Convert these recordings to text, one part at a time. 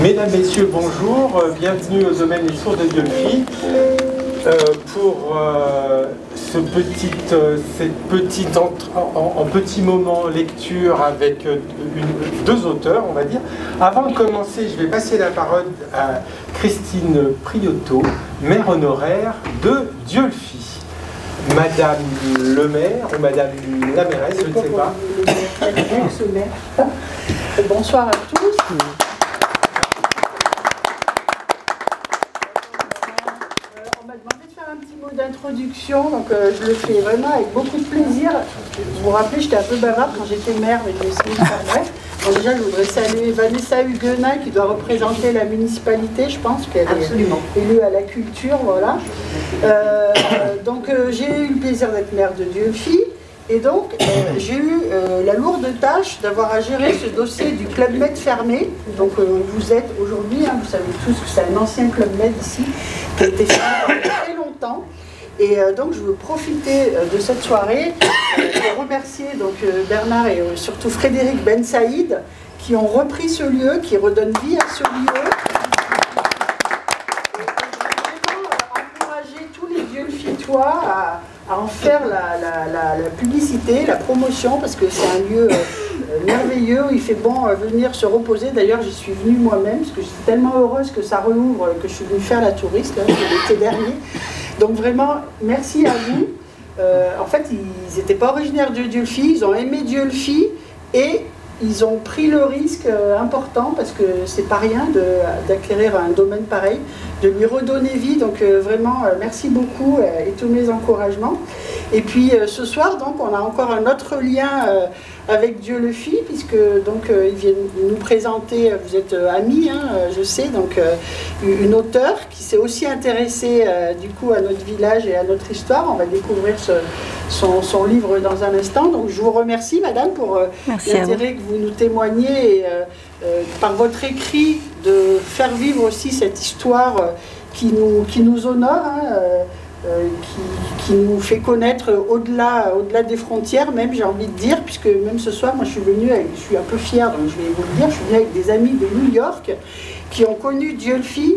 Mesdames, Messieurs, bonjour, bienvenue au domaine des sources de Diolfi pour en petit moment lecture avec deux auteurs, on va dire. Avant de commencer, je vais passer la parole à Christine Priotto, maire honoraire de Diolfi. Madame le maire ou Madame la mairesse, je ne sais pas. Bonsoir à tous. On m'a demandé de faire un petit mot d'introduction, donc je le fais vraiment avec beaucoup de plaisir. Vous vous rappelez, j'étais un peu bavarde quand j'étais maire, mais je vais essayer de faire bref. Bon, déjà, je voudrais saluer Vanessa Huguenin qui doit représenter la municipalité, je pense qu'elle est élue à la culture, voilà. Donc j'ai eu le plaisir d'être maire de Diolfi. Et donc, j'ai eu la lourde tâche d'avoir à gérer ce dossier du Club Med fermé. Donc, vous êtes aujourd'hui, hein, vous savez tous que c'est un ancien Club Med ici, qui a été fermé pendant très longtemps. Et donc, je veux profiter de cette soirée pour remercier donc, Bernard et surtout Frédéric Ben Saïd, qui ont repris ce lieu, qui redonnent vie à ce lieu. Et vraiment encourager tous les Diolfitois à en faire la publicité, la promotion, parce que c'est un lieu merveilleux où il fait bon venir se reposer. D'ailleurs, j'y suis venue moi-même, parce que je suis tellement heureuse que ça rouvre, que je suis venue faire la touriste, l'été dernier. Donc vraiment, merci à vous. En fait, ils n'étaient pas originaires de Diolfi, ils ont aimé Diolfi, et ils ont pris le risque important, parce que c'est pas rien d'acquérir un domaine pareil, de lui redonner vie. Donc vraiment, merci beaucoup et tous mes encouragements. Et puis ce soir, donc, on a encore un autre lien avec Diolfi, puisque donc ils viennent nous présenter, vous êtes amis, hein, je sais, donc une auteure qui s'est aussi intéressée du coup à notre village et à notre histoire. On va découvrir son livre dans un instant. Donc je vous remercie, madame, pour l'intérêt que vous nous témoignez et par votre écrit de faire vivre aussi cette histoire qui nous honore, hein, qui nous fait connaître au-delà des frontières, même, j'ai envie de dire, puisque même ce soir, moi je suis venue, je suis un peu fière, donc je vais vous le dire, je suis venue avec des amis de New York qui ont connu Diolfi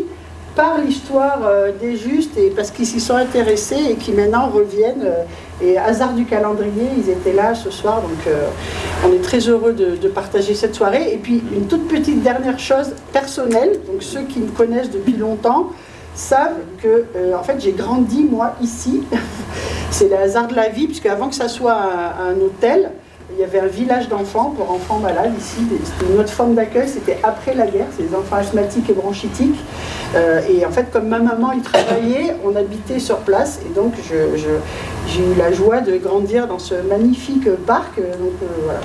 par l'histoire des Justes, et parce qu'ils s'y sont intéressés et qui maintenant reviennent. Et hasard du calendrier, ils étaient là ce soir, donc on est très heureux de partager cette soirée. Et puis une toute petite dernière chose personnelle, donc ceux qui me connaissent depuis longtemps savent que en fait j'ai grandi moi ici. C'est le hasard de la vie, puisque avant que ça soit un hôtel, il y avait un village d'enfants pour enfants malades ici. C'était notre forme d'accueil, c'était après la guerre, c'est des enfants asthmatiques et bronchitiques. Et en fait, comme ma maman y travaillait, on habitait sur place. Et donc, j'ai eu la joie de grandir dans ce magnifique parc. Donc, voilà,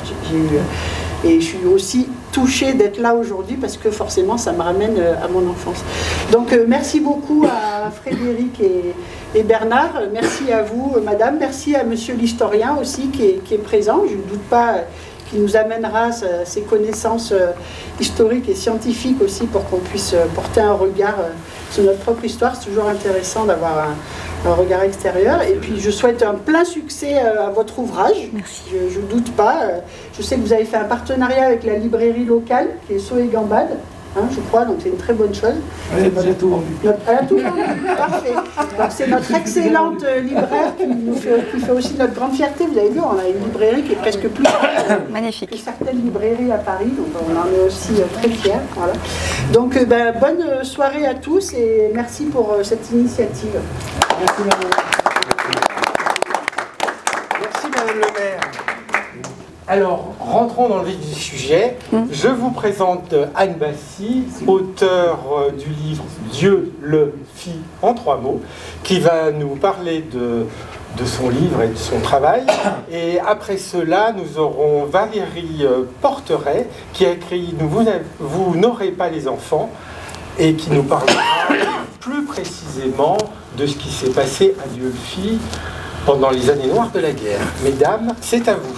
et je suis aussi touchée d'être là aujourd'hui parce que forcément, ça me ramène à mon enfance. Donc, merci beaucoup à Frédéric et Bernard. Merci à vous, madame. Merci à monsieur l'historien aussi qui est présent. Je ne doute pas qu'il nous amènera ses connaissances historiques et scientifiques aussi pour qu'on puisse porter un regard sur notre propre histoire. C'est toujours intéressant d'avoir un regard extérieur. Et puis je souhaite un plein succès à votre ouvrage. Merci. Je ne doute pas. Je sais que vous avez fait un partenariat avec la librairie locale qui est Soé Gambad. Hein, je crois, donc c'est une très bonne chose. Oui, elle a tout vendu. Elle a tout vendu, parfait. Donc c'est notre excellente libraire qui fait aussi notre grande fierté. Vous avez vu, on a une librairie qui est presque plus magnifique que certaines librairies à Paris, donc on en est aussi très fiers. Voilà. Donc bonne soirée à tous et merci pour cette initiative. Merci, madame. Merci, madame le maire. Alors, rentrons dans le vif du sujet. Je vous présente Anne Bassi, auteure du livre « Dieu le fit en 3 mots », qui va nous parler de son livre et de son travail. Et après cela, nous aurons Valérie Porteret, qui a écrit « Vous n'aurez pas les enfants » et qui nous parlera plus précisément de ce qui s'est passé à Diolfi pendant les années noires de la guerre. Mesdames, c'est à vous.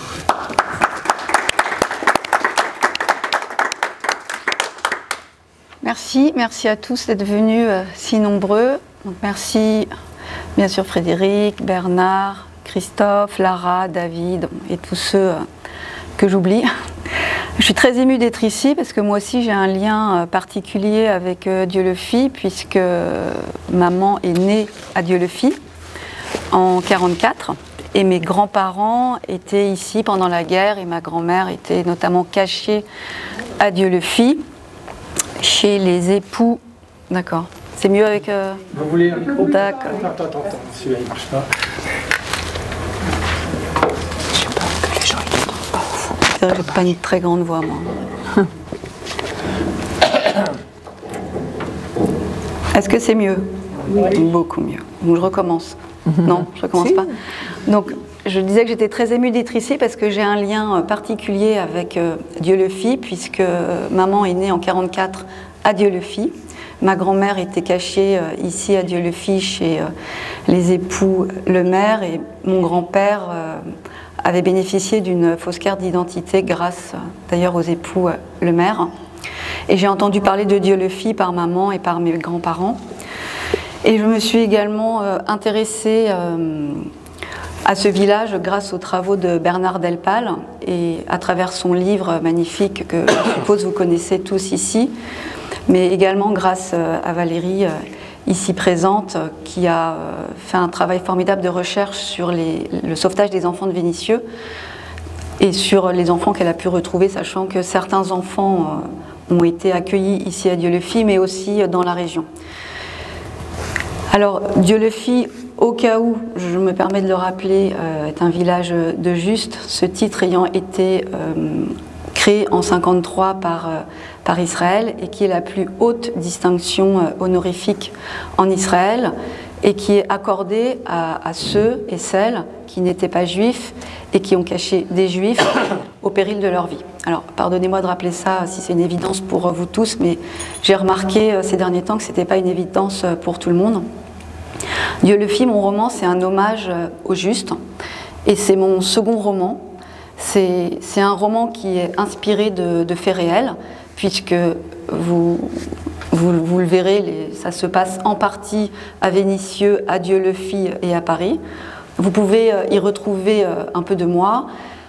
Merci à tous d'être venus si nombreux. Donc, merci bien sûr Frédéric, Bernard, Christophe, Lara, David et tous ceux que j'oublie. Je suis très émue d'être ici parce que moi aussi j'ai un lien particulier avec Dieulefit, puisque maman est née à Dieulefit en 1944 et mes grands-parents étaient ici pendant la guerre et ma grand-mère était notamment cachée à Dieulefit chez les époux. D'accord. C'est mieux avec... Vous voulez un micro? D'accord. Attends, celui-là il marche pas. C'est vrai que j'ai pas une très grande voix, moi. Est-ce que c'est mieux? Oui. Beaucoup mieux. Donc je recommence. Non, je recommence pas. Donc je disais que j'étais très émue d'être ici parce que j'ai un lien particulier avec Dieulefit, puisque maman est née en 1944 à Dieulefit. Ma grand-mère était cachée ici à Dieulefit chez les époux Lemaire et mon grand-père avait bénéficié d'une fausse carte d'identité grâce d'ailleurs aux époux Lemaire. Et j'ai entendu parler de Dieulefit par maman et par mes grands-parents. Et je me suis également intéressée à ce village grâce aux travaux de Bernard Delpal et à travers son livre magnifique que je suppose vous connaissez tous ici, mais également grâce à Valérie ici présente qui a fait un travail formidable de recherche sur le sauvetage des enfants de Vénissieux et sur les enfants qu'elle a pu retrouver, sachant que certains enfants ont été accueillis ici à Dieulefit, mais aussi dans la région. Alors, Dieulefit, au cas où, je me permets de le rappeler, est un village de Juste, ce titre ayant été créé en 1953 par Israël et qui est la plus haute distinction honorifique en Israël et qui est accordée à ceux et celles qui n'étaient pas juifs et qui ont caché des juifs au péril de leur vie. Alors, pardonnez-moi de rappeler ça si c'est une évidence pour vous tous, mais j'ai remarqué ces derniers temps que ce n'était pas une évidence pour tout le monde. Dieulefit, mon roman, c'est un hommage au juste et c'est mon second roman. C'est un roman qui est inspiré de faits réels, puisque vous le verrez, ça se passe en partie à Vénissieux, à Dieulefit et à Paris. Vous pouvez y retrouver un peu de moi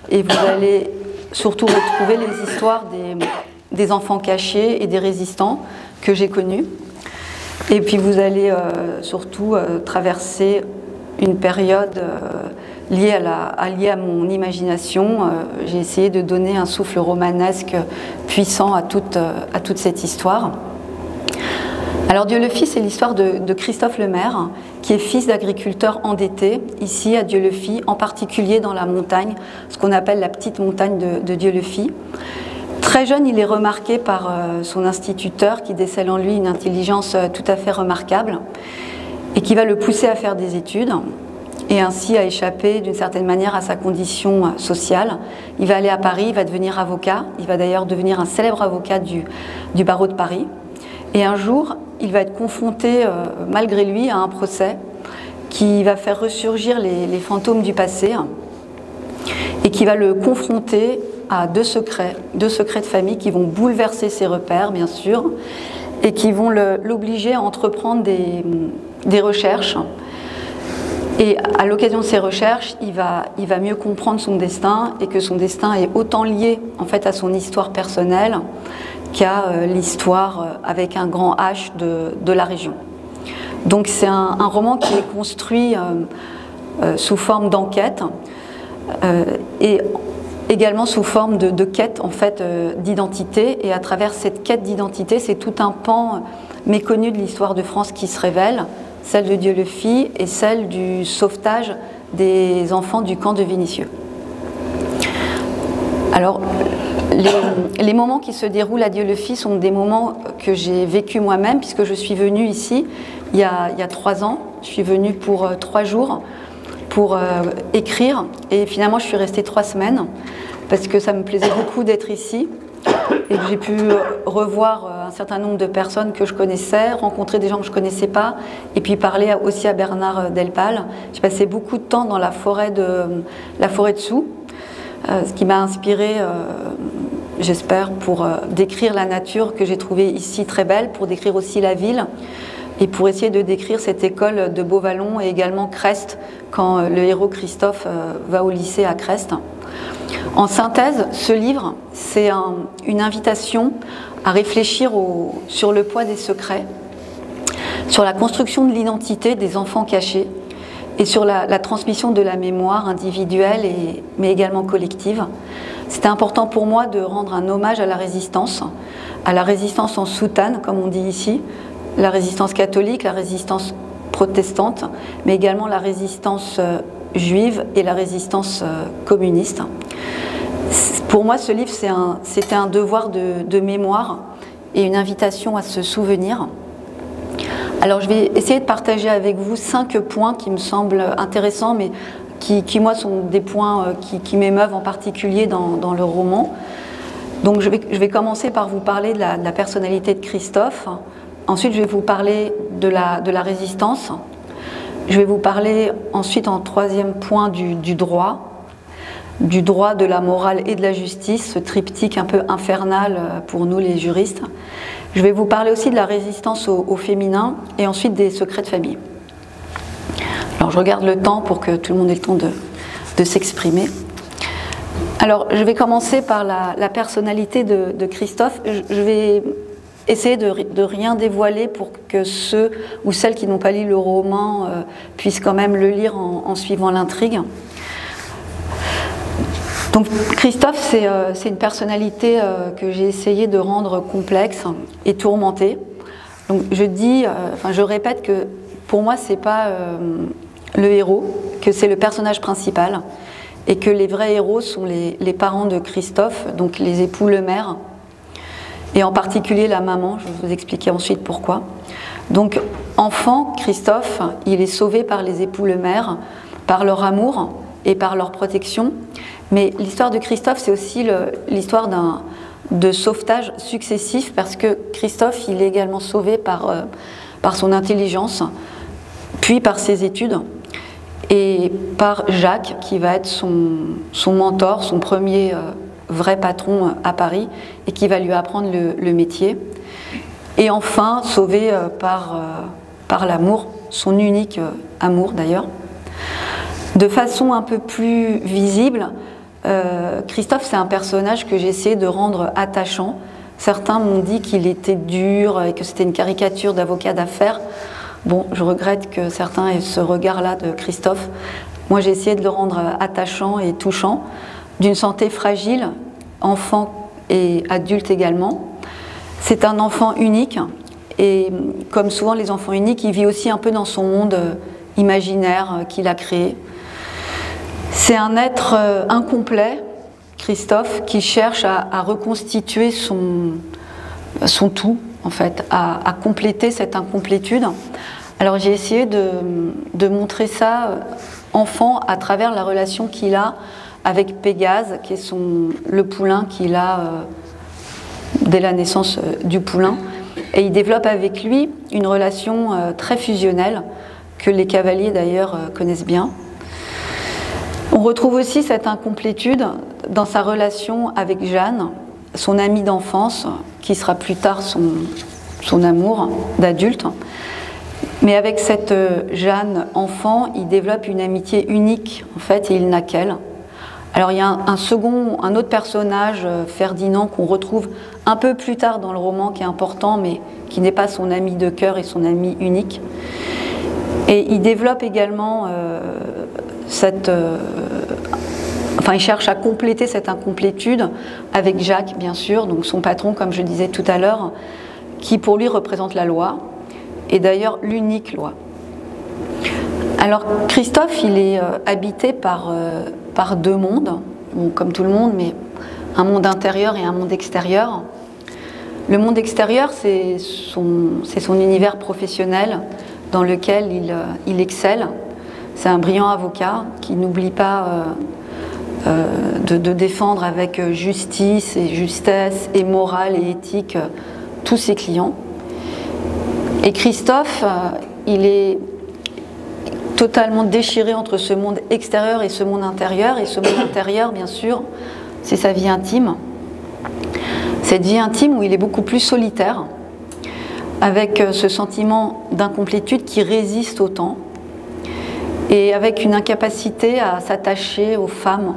et vous allez surtout retrouver les histoires des enfants cachés et des résistants que j'ai connus. Et puis vous allez surtout traverser une période liée à mon imagination. J'ai essayé de donner un souffle romanesque puissant à toute cette histoire. Alors Dieulefit, c'est l'histoire de Christophe Lemaire, qui est fils d'agriculteur endetté, ici à Dieulefit, en particulier dans la montagne, ce qu'on appelle la petite montagne de Dieulefit. Très jeune, il est remarqué par son instituteur, qui décèle en lui une intelligence tout à fait remarquable, et qui va le pousser à faire des études, et ainsi à échapper d'une certaine manière à sa condition sociale. Il va aller à Paris, il va devenir avocat, il va d'ailleurs devenir un célèbre avocat du barreau de Paris. Et un jour, il va être confronté, malgré lui, à un procès qui va faire ressurgir les fantômes du passé et qui va le confronter à deux secrets de famille qui vont bouleverser ses repères, bien sûr, et qui vont l'obliger à entreprendre des recherches. Et à l'occasion de ces recherches, il va mieux comprendre son destin et que son destin est autant lié en fait à son histoire personnelle qu'à l'histoire avec un grand H de la région. Donc c'est un roman qui est construit sous forme d'enquête et également sous forme de quête en fait d'identité. Et à travers cette quête d'identité, c'est tout un pan méconnu de l'histoire de France qui se révèle, celle de Dieulefit et celle du sauvetage des enfants du camp de Vénissieux. Alors, les moments qui se déroulent à Dieulefit sont des moments que j'ai vécu moi-même, puisque je suis venue ici il y a 3 ans. Je suis venue pour 3 jours pour écrire, et finalement je suis restée 3 semaines, parce que ça me plaisait beaucoup d'être ici, et que j'ai pu revoir un certain nombre de personnes que je connaissais, rencontrer des gens que je ne connaissais pas, et puis parler aussi à Bernard Delpal. J'ai passé beaucoup de temps dans la forêt de Soux, ce qui m'a inspirée, j'espère, pour décrire la nature que j'ai trouvée ici très belle, pour décrire aussi la ville, et pour essayer de décrire cette école de Beauvallon et également Crest, quand le héros Christophe va au lycée à Crest. En synthèse, ce livre, c'est une invitation à réfléchir sur le poids des secrets, sur la construction de l'identité des enfants cachés et sur la transmission de la mémoire individuelle mais également collective. C'était important pour moi de rendre un hommage à la résistance en soutane, comme on dit ici, la résistance catholique, la résistance protestante, mais également la résistance juive et la résistance communiste. Pour moi, ce livre, c'était un devoir de mémoire et une invitation à se souvenir. Alors, je vais essayer de partager avec vous 5 points qui me semblent intéressants, mais qui moi, sont des points qui m'émeuvent en particulier dans le roman. Donc, je vais commencer par vous parler de la personnalité de Christophe. Ensuite, je vais vous parler de la résistance. Je vais vous parler ensuite, en 3e point, du droit, de la morale et de la justice, ce triptyque un peu infernal pour nous les juristes. Je vais vous parler aussi de la résistance au féminin et ensuite des secrets de famille. Alors je regarde le temps pour que tout le monde ait le temps de s'exprimer. Alors je vais commencer par la personnalité de Christophe. Je vais essayer de rien dévoiler pour que ceux ou celles qui n'ont pas lu le roman puissent quand même le lire en suivant l'intrigue. Donc Christophe, c'est une personnalité que j'ai essayé de rendre complexe et tourmentée. Donc je répète que pour moi, c'est pas le héros, que c'est le personnage principal, et que les vrais héros sont les parents de Christophe, donc les époux Lemaire, et en particulier la maman. Je vais vous expliquer ensuite pourquoi. Donc enfant, Christophe, il est sauvé par les époux Lemaire, par leur amour et par leur protection. Mais l'histoire de Christophe, c'est aussi l'histoire de sauvetage successif, parce que Christophe, il est également sauvé par son intelligence, puis par ses études, et par Jacques, qui va être son mentor, son premier vrai patron à Paris, et qui va lui apprendre le métier. Et enfin, sauvé par l'amour, son unique amour d'ailleurs. De façon un peu plus visible, Christophe, c'est un personnage que j'ai essayé de rendre attachant. Certains m'ont dit qu'il était dur et que c'était une caricature d'avocat d'affaires. Bon, je regrette que certains aient ce regard-là de Christophe. Moi, j'ai essayé de le rendre attachant et touchant, d'une santé fragile, enfant et adulte également. C'est un enfant unique et, comme souvent les enfants uniques, il vit aussi un peu dans son monde imaginaire qu'il a créé. C'est un être incomplet, Christophe, qui cherche à reconstituer son tout, en fait, à compléter cette incomplétude. Alors j'ai essayé de montrer ça enfant à travers la relation qu'il a avec Pégase, qui est le poulain qu'il a dès la naissance du poulain. Et il développe avec lui une relation très fusionnelle, que les cavaliers d'ailleurs connaissent bien. On retrouve aussi cette incomplétude dans sa relation avec Jeanne, son amie d'enfance, qui sera plus tard son amour d'adulte. Mais avec cette Jeanne enfant, il développe une amitié unique, en fait, et il n'a qu'elle. Alors il y a un autre personnage, Ferdinand, qu'on retrouve un peu plus tard dans le roman, qui est important, mais qui n'est pas son ami de cœur et son ami unique. Et il développe également il cherche à compléter cette incomplétude avec Jacques, bien sûr, donc son patron, comme je disais tout à l'heure, qui pour lui représente la loi, et d'ailleurs l'unique loi. Alors Christophe, il est habité par 2 mondes, bon, comme tout le monde, mais un monde intérieur et un monde extérieur. Le monde extérieur, c'est son univers professionnel dans lequel il excelle. C'est un brillant avocat qui n'oublie pas de défendre avec justice et justesse et morale et éthique tous ses clients. Et Christophe, il est totalement déchiré entre ce monde extérieur et ce monde intérieur. Et ce monde intérieur, bien sûr, c'est sa vie intime. Cette vie intime où il est beaucoup plus solitaire, avec ce sentiment d'incomplétude qui résiste au temps, et avec une incapacité à s'attacher aux femmes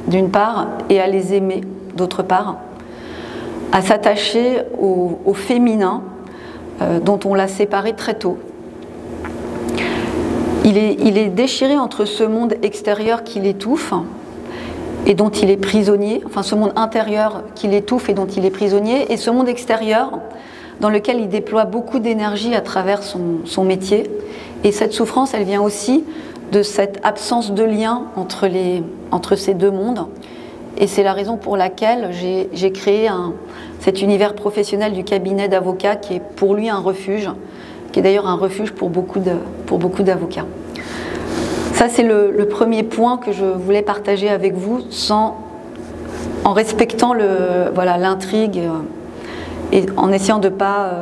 d'une part, et à les aimer, d'autre part, à s'attacher au féminin dont on l'a séparé très tôt. Il est déchiré entre ce monde extérieur qui l'étouffe et dont il est prisonnier, enfin ce monde intérieur qui l'étouffe et dont il est prisonnier, et ce monde extérieur dans lequel il déploie beaucoup d'énergie à travers son métier. Et cette souffrance, elle vient aussi de cette absence de lien entre ces deux mondes. Et c'est la raison pour laquelle j'ai créé cet univers professionnel du cabinet d'avocats qui est pour lui un refuge, qui est d'ailleurs un refuge pour beaucoup d'avocats. Ça, c'est le premier point que je voulais partager avec vous, en respectant l'intrigue et en essayant de ne pas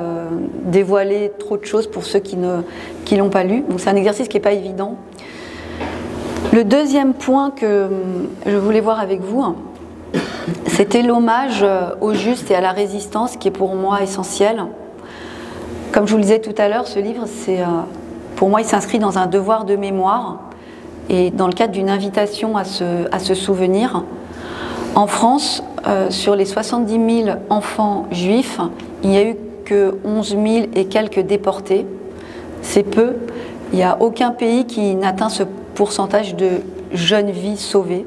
dévoiler trop de choses pour ceux qui ne l'ont pas lu. Donc c'est un exercice qui n'est pas évident. Le deuxième point que je voulais voir avec vous, c'était l'hommage au juste et à la résistance qui est pour moi essentiel. Comme je vous le disais tout à l'heure, ce livre, pour moi, il s'inscrit dans un devoir de mémoire et dans le cadre d'une invitation à se souvenir. En France, sur les 70 000 enfants juifs, il n'y a eu que 11 000 et quelques déportés. C'est peu. Il n'y a aucun pays qui n'atteint ce pourcentage de jeunes vies sauvées.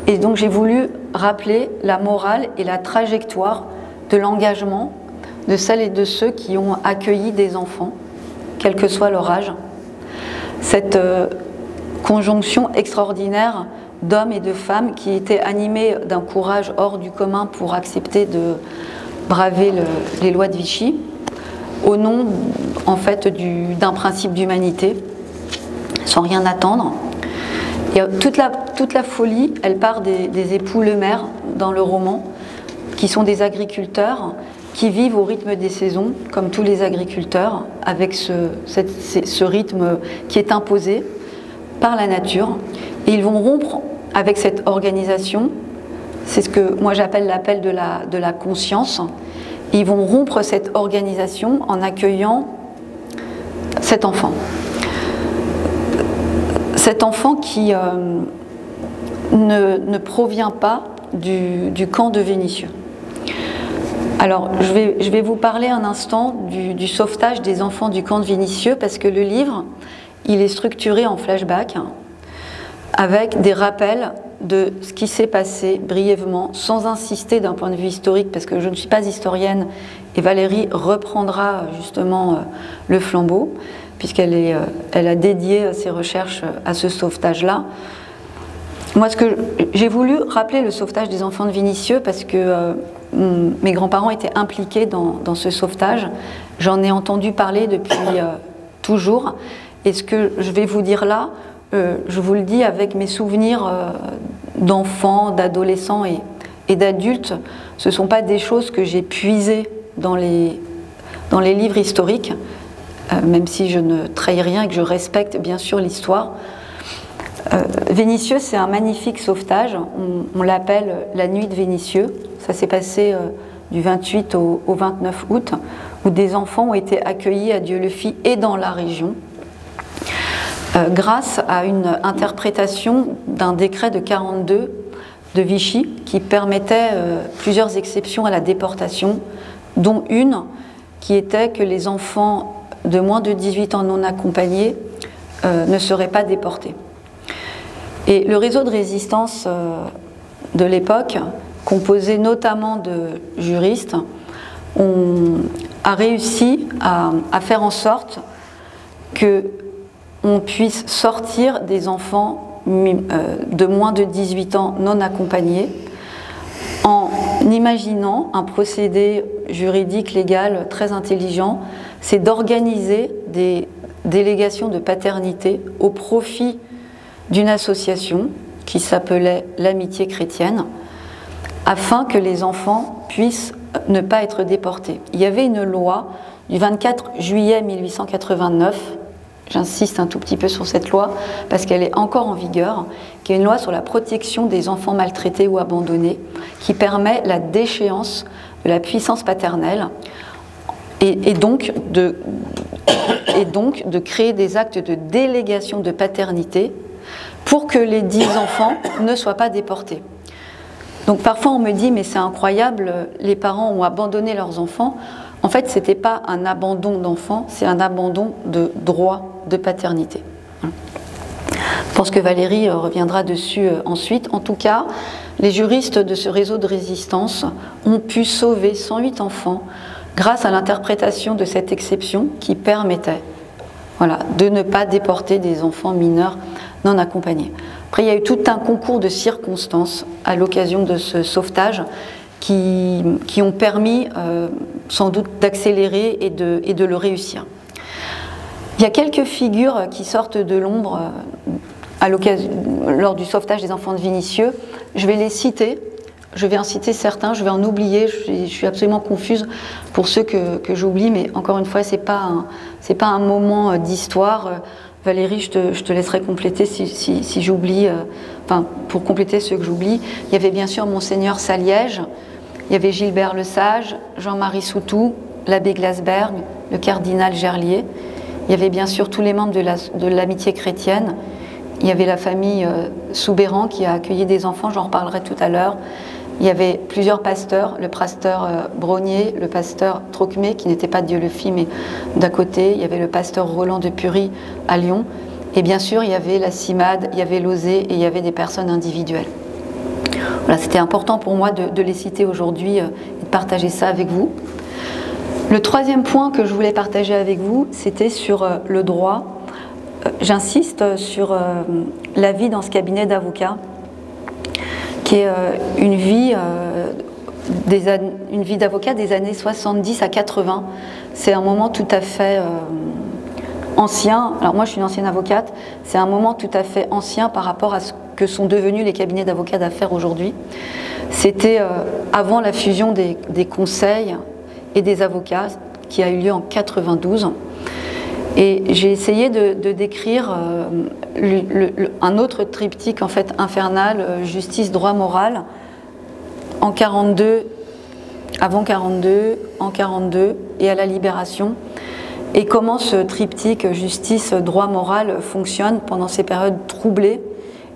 Et donc j'ai voulu rappeler la morale et la trajectoire de l'engagement de celles et de ceux qui ont accueilli des enfants, quel que soit leur âge. Cette conjonction extraordinaire d'hommes et de femmes qui étaient animés d'un courage hors du commun pour accepter de braver les lois de Vichy, au nom en fait d'un principe d'humanité, sans rien attendre. Et toute la folie, elle part des époux Lemaire dans le roman, qui sont des agriculteurs qui vivent au rythme des saisons, comme tous les agriculteurs, avec ce rythme qui est imposé par la nature. Et ils vont rompre avec cette organisation, c'est ce que moi j'appelle l'appel de la conscience. Et ils vont rompre cette organisation en accueillant cet enfant. Cet enfant qui ne provient pas du camp de Vénissieux. Alors, je vais vous parler un instant du sauvetage des enfants du camp de Vénissieux, parce que le livre, il est structuré en flashback, avec des rappels de ce qui s'est passé brièvement, sans insister d'un point de vue historique, parce que je ne suis pas historienne, et Valérie reprendra justement le flambeau, puisqu'elle a dédié ses recherches à ce sauvetage-là. Moi, j'ai voulu rappeler le sauvetage des enfants de Vénissieux parce que mes grands-parents étaient impliqués dans ce sauvetage. J'en ai entendu parler depuis toujours. Et ce que je vais vous dire là, je vous le dis avec mes souvenirs d'enfants, d'adolescents et d'adultes. Ce ne sont pas des choses que j'ai puisées dans les livres historiques, même si je ne trahis rien et que je respecte bien sûr l'histoire. Vénissieux, c'est un magnifique sauvetage. On l'appelle la nuit de Vénissieux. Ça s'est passé du 28 au 29 août, où des enfants ont été accueillis à Dieulefit et dans la région, grâce à une interprétation d'un décret de 42 de Vichy qui permettait plusieurs exceptions à la déportation, dont une qui était que les enfants de moins de 18 ans non accompagnés ne seraient pas déportés. Et le réseau de résistance de l'époque, composé notamment de juristes, a réussi à faire en sorte qu'on puisse sortir des enfants de moins de 18 ans non accompagnés en imaginant un procédé juridique, légal très intelligent, c'est d'organiser des délégations de paternité au profit d'une association qui s'appelait l'Amitié chrétienne, afin que les enfants puissent ne pas être déportés. Il y avait une loi du 24 juillet 1889, j'insiste un tout petit peu sur cette loi parce qu'elle est encore en vigueur, qui est une loi sur la protection des enfants maltraités ou abandonnés, qui permet la déchéance de la puissance paternelle et donc de créer des actes de délégation de paternité pour que les 10 enfants ne soient pas déportés. Donc parfois on me dit mais c'est incroyable, les parents ont abandonné leurs enfants. En fait ce n'était pas un abandon d'enfants, c'est un abandon de droit de paternité. Je pense que Valérie reviendra dessus ensuite. En tout cas, les juristes de ce réseau de résistance ont pu sauver 108 enfants grâce à l'interprétation de cette exception qui permettait de ne pas déporter des enfants mineurs non accompagnés. Après, il y a eu tout un concours de circonstances à l'occasion de ce sauvetage qui ont permis sans doute d'accélérer et de le réussir. Il y a quelques figures qui sortent de l'ombre lors du sauvetage des enfants de Vénissieux. Je vais les citer. Je vais en citer certains, je vais en oublier, je suis absolument confuse pour ceux que j'oublie, mais encore une fois, c'est pas un moment d'histoire. Valérie, je te laisserai compléter si j'oublie, pour compléter ceux que j'oublie. Il y avait bien sûr Monseigneur Saliège, il y avait Gilbert Lesage, Jean-Marie Soutou, l'abbé Glasberg, le cardinal Gerlier. Il y avait bien sûr tous les membres de l'amitié chrétienne. Il y avait la famille Soubéran qui a accueilli des enfants, j'en reparlerai tout à l'heure. Il y avait plusieurs pasteurs, le pasteur Brognier, le pasteur Trocmé, qui n'était pas Dieu-le-Fils, mais d'à côté. Il y avait le pasteur Roland de Purie à Lyon. Et bien sûr, il y avait la CIMAD, il y avait l'OSE et il y avait des personnes individuelles. Voilà, c'était important pour moi de les citer aujourd'hui et de partager ça avec vous. Le troisième point que je voulais partager avec vous, c'était sur le droit. J'insiste sur la vie dans ce cabinet d'avocat, qui est une vie d'avocat des années 70 à 80. C'est un moment tout à fait ancien. Alors moi je suis une ancienne avocate, c'est un moment tout à fait ancien par rapport à ce que sont devenus les cabinets d'avocats d'affaires aujourd'hui. C'était avant la fusion des conseils et des avocats qui a eu lieu en 92. Et j'ai essayé de décrire un autre triptyque en fait infernal, justice, droit, moral, en 42, avant 42, en 42 et à la Libération, et comment ce triptyque justice, droit, moral fonctionne pendant ces périodes troublées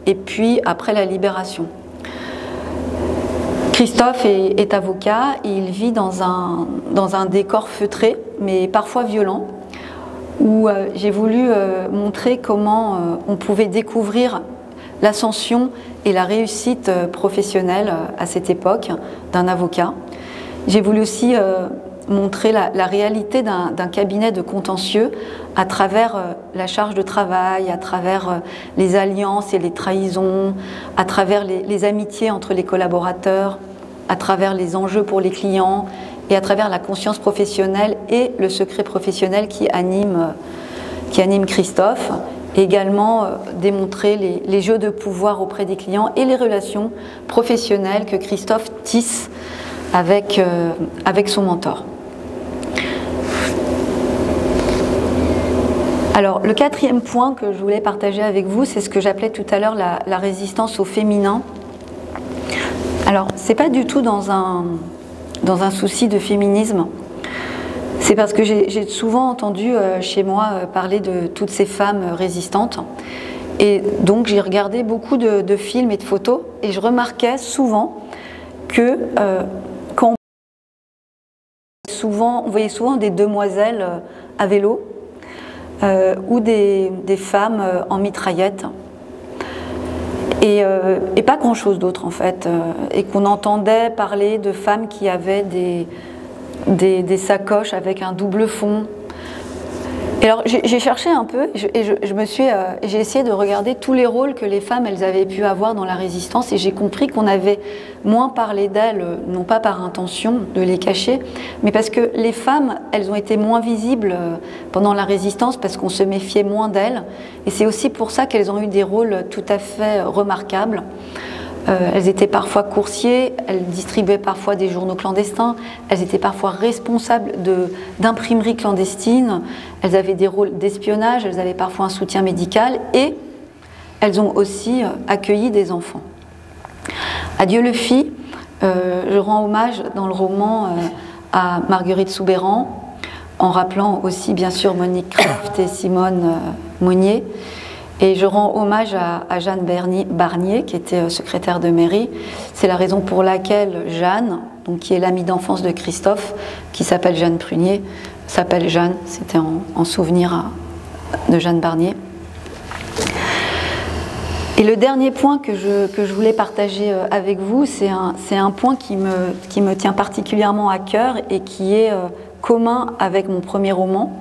et puis après la Libération. Christophe est avocat, et il vit dans un décor feutré, mais parfois violent, où j'ai voulu montrer comment on pouvait découvrir l'ascension et la réussite professionnelle à cette époque d'un avocat. J'ai voulu aussi montrer la réalité d'un cabinet de contentieux à travers la charge de travail, à travers les alliances et les trahisons, à travers les amitiés entre les collaborateurs, à travers les enjeux pour les clients, et à travers la conscience professionnelle et le secret professionnel qui anime Christophe. Et également démontrer les jeux de pouvoir auprès des clients et les relations professionnelles que Christophe tisse avec son mentor. Alors le quatrième point que je voulais partager avec vous, c'est ce que j'appelais tout à l'heure la résistance au féminin. Alors c'est pas du tout dans un souci de féminisme. C'est parce que j'ai souvent entendu chez moi parler de toutes ces femmes résistantes. Et donc j'ai regardé beaucoup de films et de photos et je remarquais souvent que quand on voyait souvent des demoiselles à vélo ou des femmes en mitraillette. Et pas grand-chose d'autre en fait, et qu'on entendait parler de femmes qui avaient des sacoches avec un double fond. Et alors j'ai cherché un peu et j'ai essayé de regarder tous les rôles que les femmes elles avaient pu avoir dans la résistance, et j'ai compris qu'on avait moins parlé d'elles, non pas par intention de les cacher, mais parce que les femmes elles ont été moins visibles pendant la résistance parce qu'on se méfiait moins d'elles, et c'est aussi pour ça qu'elles ont eu des rôles tout à fait remarquables. Elles étaient parfois coursiers, elles distribuaient parfois des journaux clandestins, elles étaient parfois responsables d'imprimeries clandestines, elles avaient des rôles d'espionnage, elles avaient parfois un soutien médical, et elles ont aussi accueilli des enfants. À Dieu-le-Fils, je rends hommage dans le roman à Marguerite Soubéran, en rappelant aussi bien sûr Monique Kraft et Simone Monnier. Et je rends hommage à Jeanne Barnier, qui était secrétaire de mairie. C'est la raison pour laquelle Jeanne, donc qui est l'amie d'enfance de Christophe, qui s'appelle Jeanne Prunier, s'appelle Jeanne. C'était en souvenir de Jeanne Barnier. Et le dernier point que je voulais partager avec vous, c'est un point qui me tient particulièrement à cœur et qui est commun avec mon premier roman.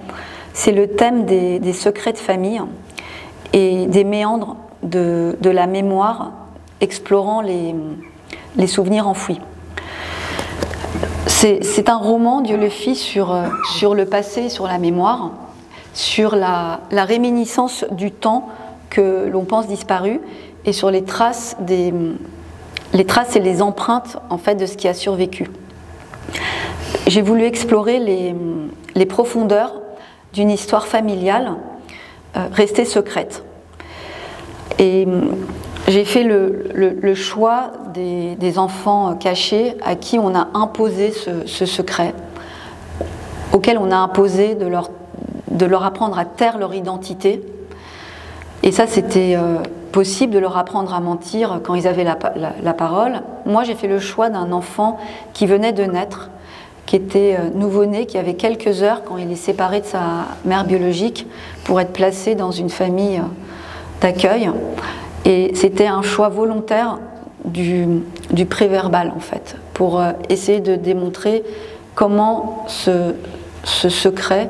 C'est le thème des secrets de famille et des méandres de la mémoire, explorant les souvenirs enfouis. C'est un roman, Dieu le fit, sur le passé, sur la mémoire, sur la réminiscence du temps que l'on pense disparu et sur les traces et les empreintes en fait, de ce qui a survécu. J'ai voulu explorer les profondeurs d'une histoire familiale restée secrète. Et j'ai fait le choix des enfants cachés à qui on a imposé ce secret, auquel on a imposé de leur apprendre à taire leur identité. Et ça, c'était possible de leur apprendre à mentir quand ils avaient la parole. Moi, j'ai fait le choix d'un enfant qui venait de naître, qui était nouveau-né, qui avait quelques heures quand il est séparé de sa mère biologique pour être placé dans une famille d'accueil. Et c'était un choix volontaire du préverbal, en fait, pour essayer de démontrer comment ce secret,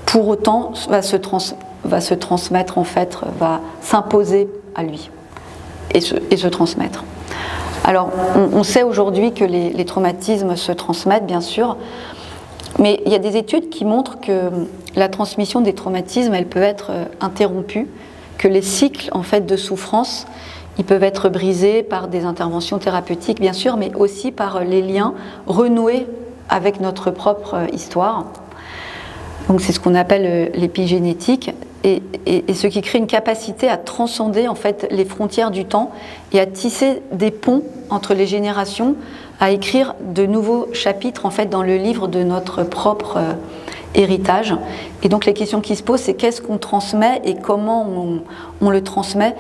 pour autant, va se transmettre, en fait, va s'imposer à lui et se transmettre. Alors, on sait aujourd'hui que les traumatismes se transmettent, bien sûr, mais il y a des études qui montrent que la transmission des traumatismes, elle peut être interrompue, que les cycles, en fait, de souffrance, ils peuvent être brisés par des interventions thérapeutiques, bien sûr, mais aussi par les liens renoués avec notre propre histoire. Donc, c'est ce qu'on appelle l'épigénétique. Et ce qui crée une capacité à transcender en fait les frontières du temps et à tisser des ponts entre les générations, à écrire de nouveaux chapitres en fait dans le livre de notre propre héritage. Et donc les questions qui se posent, c'est qu'est-ce qu'on transmet et comment on le transmet,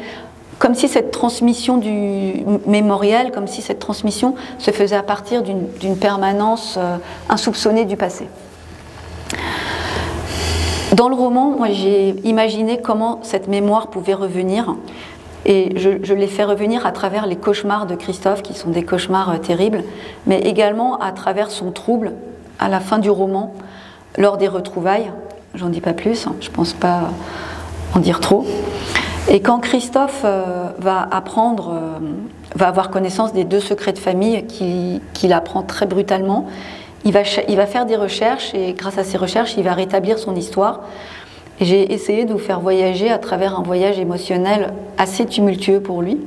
comme si cette transmission du mémoriel, comme si cette transmission se faisait à partir d'une permanence insoupçonnée du passé. Dans le roman, moi, j'ai imaginé comment cette mémoire pouvait revenir, et je l'ai fait revenir à travers les cauchemars de Christophe, qui sont des cauchemars terribles, mais également à travers son trouble à la fin du roman, lors des retrouvailles. J'en dis pas plus, je pense pas en dire trop. Et quand Christophe va avoir connaissance des 2 secrets de famille qu'il apprend très brutalement, il va faire des recherches et grâce à ces recherches, il va rétablir son histoire. Et j'ai essayé de vous faire voyager à travers un voyage émotionnel assez tumultueux pour lui.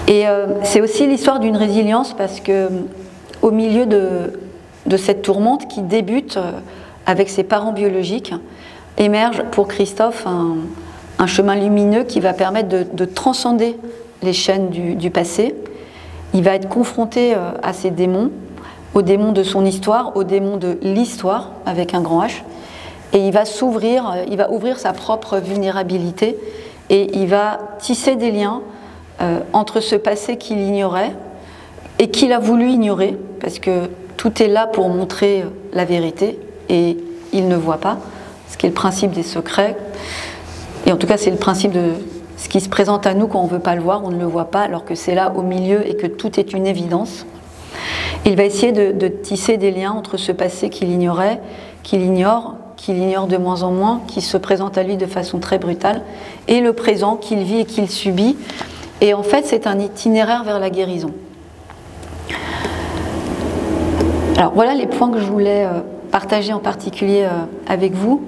Et c'est aussi l'histoire d'une résilience parce que au milieu de cette tourmente qui débute avec ses parents biologiques, émerge pour Christophe un chemin lumineux qui va permettre de transcender les chaînes du passé. Il va être confronté à ces démons, aux démons de son histoire, aux démons de l'histoire, avec un grand H, et il va s'ouvrir, il va ouvrir sa propre vulnérabilité, et il va tisser des liens entre ce passé qu'il ignorait, et qu'il a voulu ignorer, parce que tout est là pour montrer la vérité, et il ne voit pas, ce qui est le principe des secrets, et en tout cas c'est le principe de ce qui se présente à nous quand on ne veut pas le voir, on ne le voit pas, alors que c'est là au milieu et que tout est une évidence. Il va essayer de tisser des liens entre ce passé qu'il ignorait, qu'il ignore de moins en moins, qui se présente à lui de façon très brutale, et le présent qu'il vit et qu'il subit. Et en fait, c'est un itinéraire vers la guérison. Alors voilà les points que je voulais partager en particulier avec vous.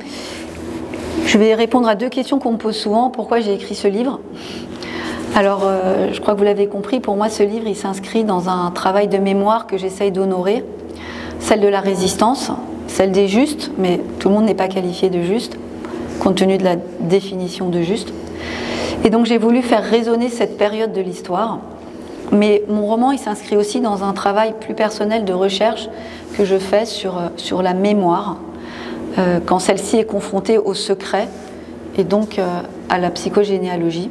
Je vais répondre à 2 questions qu'on me pose souvent. Pourquoi j'ai écrit ce livre ? Alors, je crois que vous l'avez compris, pour moi, ce livre, il s'inscrit dans un travail de mémoire que j'essaye d'honorer, celle de la résistance, celle des justes, mais tout le monde n'est pas qualifié de juste, compte tenu de la définition de juste. Et donc, j'ai voulu faire résonner cette période de l'histoire. Mais mon roman, il s'inscrit aussi dans un travail plus personnel de recherche que je fais sur la mémoire, quand celle-ci est confrontée au secret et donc à la psychogénéalogie.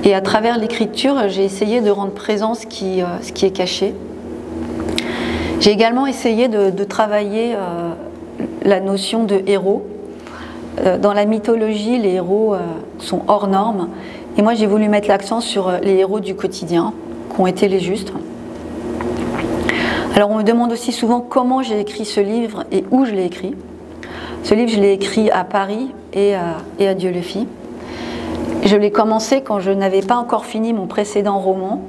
Et à travers l'écriture, j'ai essayé de rendre présent ce qui est caché. J'ai également essayé de travailler la notion de héros. Dans la mythologie, les héros sont hors normes. Et moi, j'ai voulu mettre l'accent sur les héros du quotidien, qui ont été les justes. Alors, on me demande aussi souvent comment j'ai écrit ce livre et où je l'ai écrit. Ce livre, je l'ai écrit à Paris et à Dieulefit. Je l'ai commencé quand je n'avais pas encore fini mon précédent roman.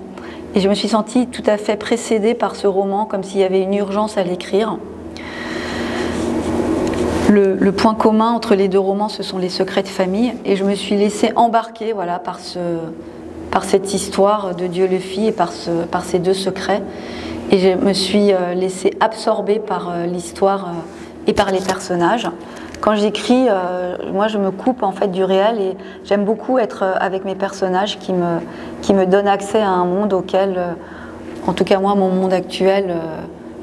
Et je me suis sentie tout à fait précédée par ce roman, comme s'il y avait une urgence à l'écrire. Le point commun entre les deux romans, ce sont les secrets de famille. Et je me suis laissée embarquer voilà, par cette histoire de Dieulefit et par ces deux secrets. Et je me suis laissée absorber par l'histoire et par les personnages. Quand j'écris, moi je me coupe en fait du réel et j'aime beaucoup être avec mes personnages qui me donnent accès à un monde auquel, en tout cas moi, mon monde actuel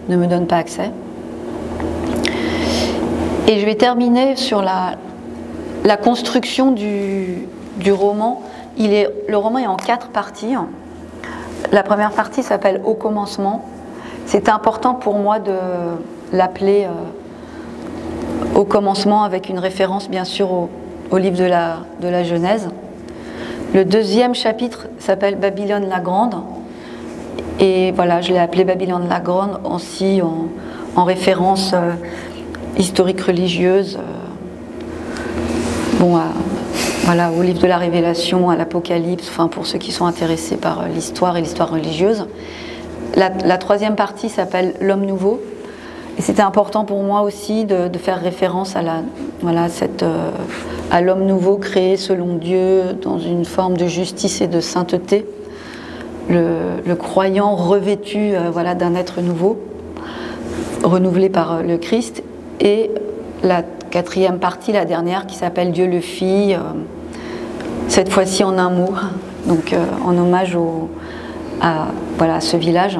ne me donne pas accès. Et je vais terminer sur la construction du roman. Le roman est en 4 parties. La première partie s'appelle « Au commencement ». C'était important pour moi de l'appeler au commencement avec une référence bien sûr au livre de la Genèse. Le deuxième chapitre s'appelle Babylone la Grande. Et voilà, je l'ai appelé Babylone la Grande aussi en référence historique religieuse, voilà, au livre de la Révélation, à l'Apocalypse, enfin pour ceux qui sont intéressés par l'histoire et l'histoire religieuse. La troisième partie s'appelle L'homme nouveau. Et c'était important pour moi aussi de faire référence à l'homme nouveau créé selon Dieu dans une forme de justice et de sainteté. Le croyant revêtu voilà, d'un être nouveau, renouvelé par le Christ. Et la quatrième partie, la dernière, qui s'appelle Dieulefit, cette fois-ci en un mot, donc en hommage à ce village.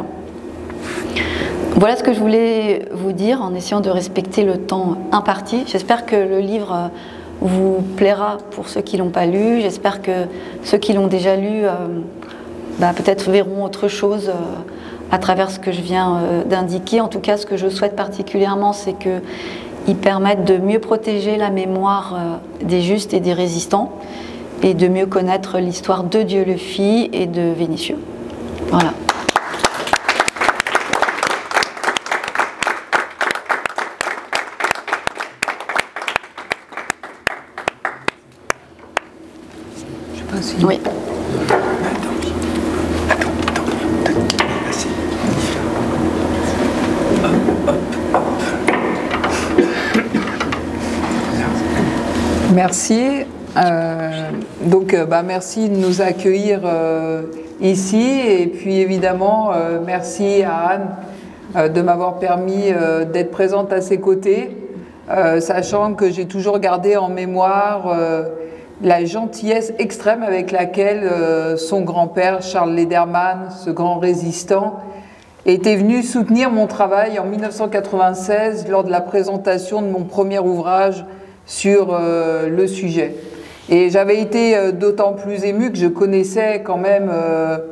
Voilà ce que je voulais vous dire en essayant de respecter le temps imparti. J'espère que le livre vous plaira pour ceux qui ne l'ont pas lu. J'espère que ceux qui l'ont déjà lu peut-être verront autre chose à travers ce que je viens d'indiquer. En tout cas, ce que je souhaite particulièrement, c'est qu'ils permettent de mieux protéger la mémoire des justes et des résistants et de mieux connaître l'histoire de Dieulefit et de Vénitieux. Voilà. Oui. Merci. Merci de nous accueillir ici et puis évidemment merci à Anne de m'avoir permis d'être présente à ses côtés, sachant que j'ai toujours gardé en mémoire la gentillesse extrême avec laquelle son grand-père, Charles Lederman, ce grand résistant, était venu soutenir mon travail en 1996 lors de la présentation de mon premier ouvrage sur le sujet. Et j'avais été d'autant plus émue que je connaissais quand même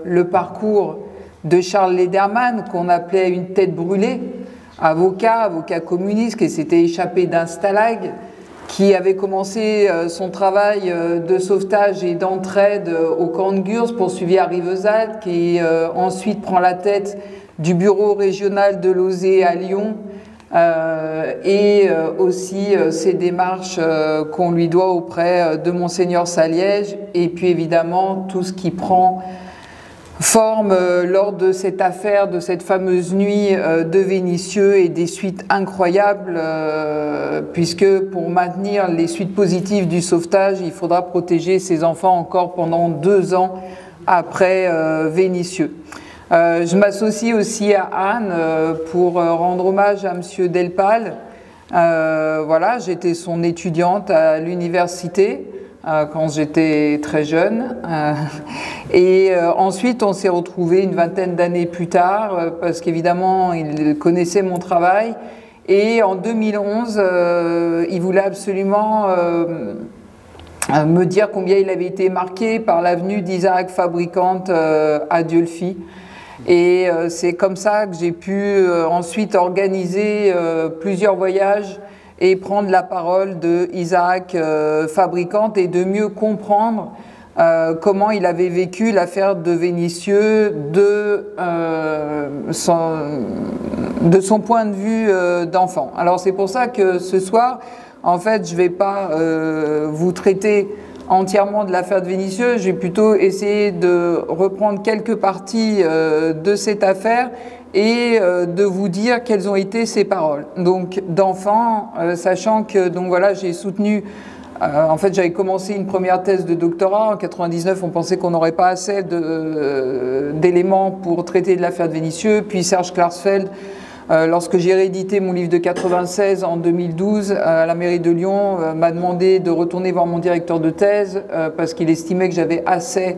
le parcours de Charles Lederman, qu'on appelait une tête brûlée, avocat communiste qui s'était échappé d'un stalag, qui avait commencé son travail de sauvetage et d'entraide au camp de Gurs, poursuivi à Rivesaltes, qui ensuite prend la tête du bureau régional de l'OSE à Lyon, et aussi ses démarches qu'on lui doit auprès de Monseigneur Saliège, et puis évidemment tout ce qui prend forme lors de cette affaire, de cette fameuse nuit de Vénitieux et des suites incroyables, puisque pour maintenir les suites positives du sauvetage, il faudra protéger ces enfants encore pendant 2 ans après Vénitieux. Je m'associe aussi à Anne pour rendre hommage à Monsieur Delpal. Voilà, j'étais son étudiante à l'université quand j'étais très jeune. Et ensuite, on s'est retrouvés une vingtaine d'années plus tard, parce qu'évidemment, il connaissait mon travail. Et en 2011, il voulait absolument me dire combien il avait été marqué par la venue d'Isaac Fabricante à Dieulefit. Et c'est comme ça que j'ai pu ensuite organiser plusieurs voyages et prendre la parole de Isaac Fabricante et de mieux comprendre comment il avait vécu l'affaire de Vénissieux de son point de vue d'enfant. Alors c'est pour ça que ce soir, en fait, je ne vais pas vous traiter entièrement de l'affaire de Vénissieux, je vais plutôt essayer de reprendre quelques parties de cette affaire et de vous dire quelles ont été ses paroles. Donc d'enfant, sachant que donc voilà, j'ai soutenu, en fait j'avais commencé une première thèse de doctorat, en 99 on pensait qu'on n'aurait pas assez d'éléments pour traiter de l'affaire de Vénissieux, puis Serge Klarsfeld, lorsque j'ai réédité mon livre de 96 en 2012 à la mairie de Lyon, m'a demandé de retourner voir mon directeur de thèse parce qu'il estimait que j'avais assez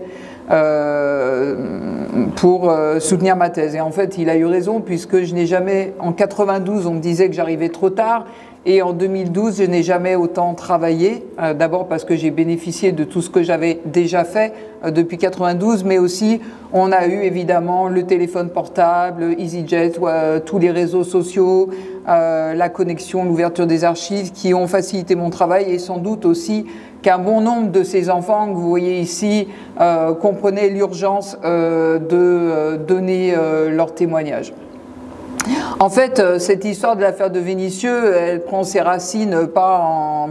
pour soutenir ma thèse. Et en fait, il a eu raison puisque je n'ai jamais, en 92, on me disait que j'arrivais trop tard. Et en 2012, je n'ai jamais autant travaillé, d'abord parce que j'ai bénéficié de tout ce que j'avais déjà fait depuis 92, mais aussi on a eu évidemment le téléphone portable, EasyJet, tous les réseaux sociaux, la connexion, l'ouverture des archives qui ont facilité mon travail et sans doute aussi qu'un bon nombre de ces enfants que vous voyez ici comprenaient l'urgence de donner leur témoignage. En fait, cette histoire de l'affaire de Vénissieux, elle prend ses racines pas en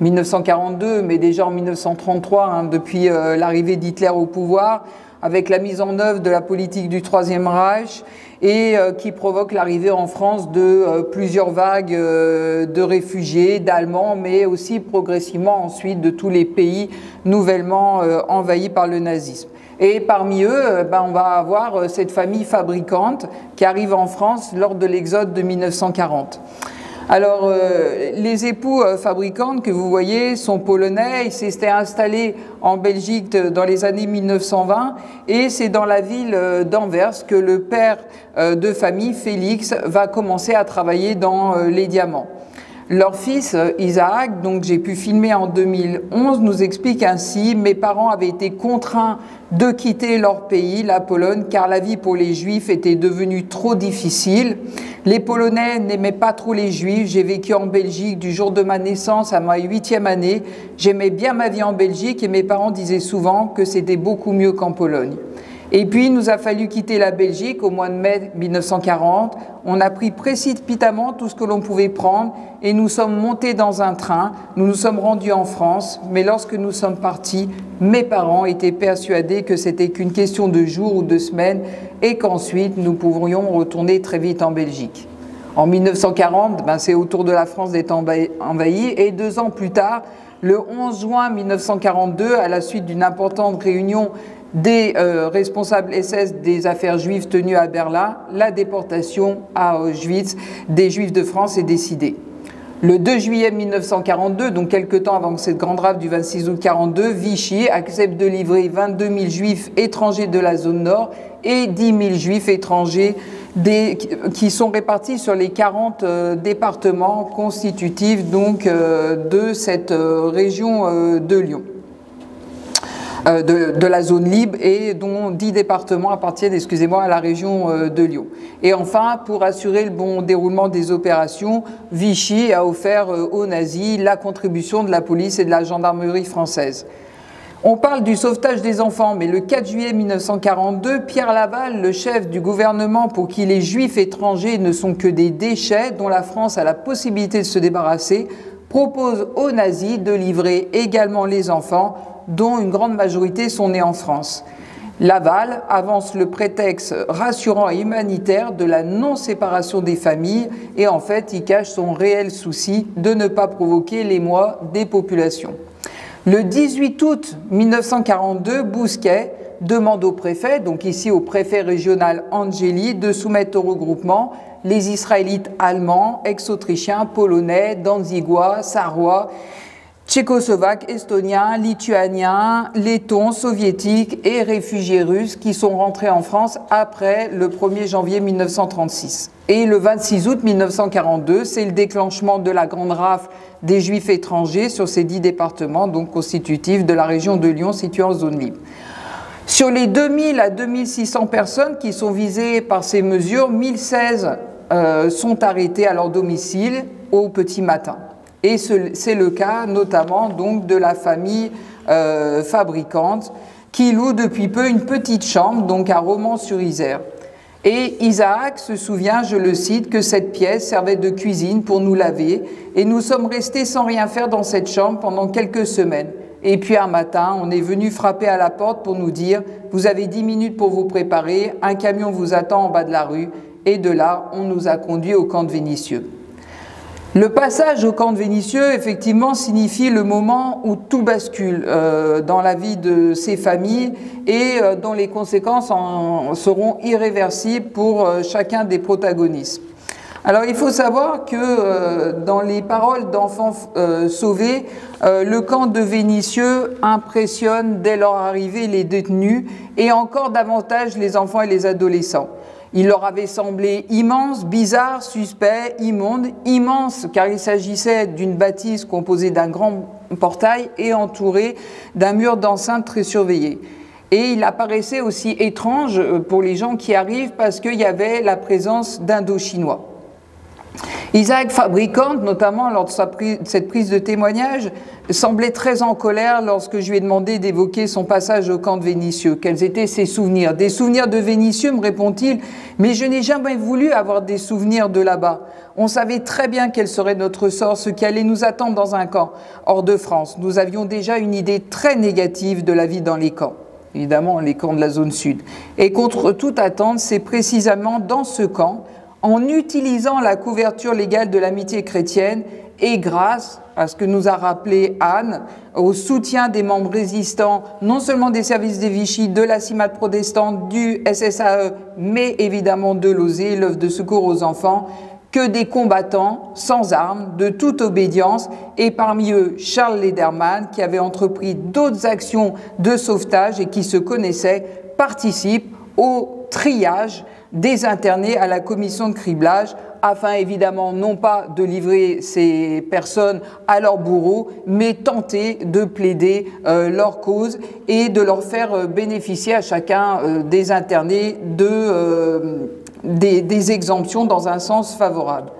1942, mais déjà en 1933, hein, depuis l'arrivée d'Hitler au pouvoir, avec la mise en œuvre de la politique du Troisième Reich, et qui provoque l'arrivée en France de plusieurs vagues de réfugiés, d'Allemands, mais aussi progressivement ensuite de tous les pays nouvellement envahis par le nazisme. Et parmi eux, on va avoir cette famille Fabricante qui arrive en France lors de l'exode de 1940. Alors, les époux Fabricante que vous voyez sont polonais, ils s'étaient installés en Belgique dans les années 1920 et c'est dans la ville d'Anvers que le père de famille, Félix, va commencer à travailler dans les diamants. Leur fils, Isaac, donc j'ai pu filmer en 2011, nous explique ainsi « Mes parents avaient été contraints de quitter leur pays, la Pologne, car la vie pour les Juifs était devenue trop difficile. Les Polonais n'aimaient pas trop les Juifs. J'ai vécu en Belgique du jour de ma naissance à ma 8e année. J'aimais bien ma vie en Belgique et mes parents disaient souvent que c'était beaucoup mieux qu'en Pologne. » Et puis, il nous a fallu quitter la Belgique au mois de mai 1940. On a pris précipitamment tout ce que l'on pouvait prendre et nous sommes montés dans un train. Nous nous sommes rendus en France, mais lorsque nous sommes partis, mes parents étaient persuadés que c'était qu'une question de jours ou de semaines et qu'ensuite nous pourrions retourner très vite en Belgique. En 1940, c'est au tour de la France d'être envahie et 2 ans plus tard, le 11 juin 1942, à la suite d'une importante réunion des responsables SS des affaires juives tenues à Berlin, la déportation à Auschwitz des Juifs de France est décidée. Le 2 juillet 1942, donc quelques temps avant cette grande rafle du 26 août 1942, Vichy accepte de livrer 22 000 Juifs étrangers de la zone nord et 10 000 Juifs étrangers qui sont répartis sur les 40 départements constitutifs donc, de cette région de Lyon. De la zone libre et dont 10 départements appartiennent, à la région de Lyon. Et enfin, pour assurer le bon déroulement des opérations, Vichy a offert aux nazis la contribution de la police et de la gendarmerie française. On parle du sauvetage des enfants, mais le 4 juillet 1942, Pierre Laval, le chef du gouvernement pour qui les juifs étrangers ne sont que des déchets dont la France a la possibilité de se débarrasser, propose aux nazis de livrer également les enfants, dont une grande majorité sont nés en France. Laval avance le prétexte rassurant et humanitaire de la non-séparation des familles et en fait il cache son réel souci de ne pas provoquer l'émoi des populations. Le 18 août 1942, Bousquet demande au préfet, donc ici au préfet régional Angeli, de soumettre au regroupement les Israélites allemands, ex-autrichiens, polonais, danzigois, sarrois, tchécoslovaques, estoniens, lituaniens, lettons, soviétiques et réfugiés russes qui sont rentrés en France après le 1er janvier 1936. Et le 26 août 1942, c'est le déclenchement de la grande rafle des Juifs étrangers sur ces 10 départements, donc constitutifs de la région de Lyon située en zone libre. Sur les 2000 à 2600 personnes qui sont visées par ces mesures, 1016 sont arrêtées à leur domicile au petit matin. Et c'est le cas notamment donc de la famille fabricante qui loue depuis peu une petite chambre donc à Romans-sur-Isère. Et Isaac se souvient, je le cite, que cette pièce servait de cuisine pour nous laver et nous sommes restés sans rien faire dans cette chambre pendant quelques semaines. Et puis un matin, on est venu frapper à la porte pour nous dire « Vous avez 10 minutes pour vous préparer, un camion vous attend en bas de la rue » et de là, on nous a conduits au camp de Vénissieux. Le passage au camp de Vénissieux, effectivement, signifie le moment où tout bascule dans la vie de ces familles et dont les conséquences seront irréversibles pour chacun des protagonistes. Alors, il faut savoir que dans les paroles d'enfants sauvés, le camp de Vénissieux impressionne dès leur arrivée les détenus et encore davantage les enfants et les adolescents. Il leur avait semblé immense, bizarre, suspect, immonde, immense car il s'agissait d'une bâtisse composée d'un grand portail et entourée d'un mur d'enceinte très surveillé. Et il apparaissait aussi étrange pour les gens qui arrivent parce qu'il y avait la présence d'Indo-Chinois. Isaac Fabricante, notamment lors de cette prise de témoignage, semblait très en colère lorsque je lui ai demandé d'évoquer son passage au camp de Vénissieux. Quels étaient ses souvenirs? Des souvenirs de Vénissieux, me répond-il, mais je n'ai jamais voulu avoir des souvenirs de là-bas. On savait très bien quel serait notre sort, ce qui allait nous attendre dans un camp hors de France. Nous avions déjà une idée très négative de la vie dans les camps. Évidemment, les camps de la zone sud. Et contre toute attente, c'est précisément dans ce camp, en utilisant la couverture légale de l'amitié chrétienne et grâce à ce que nous a rappelé Anne, au soutien des membres résistants, non seulement des services des Vichy, de la CIMAD protestante, du SSAE, mais évidemment de l'OSE, l'œuvre de secours aux enfants, que des combattants sans armes, de toute obédience, et parmi eux Charles Lederman, qui avait entrepris d'autres actions de sauvetage et qui se connaissait, participe au triage des internés à la commission de criblage, afin évidemment non pas de livrer ces personnes à leurs bourreaux, mais tenter de plaider leur cause et de leur faire bénéficier à chacun des internés des exemptions dans un sens favorable.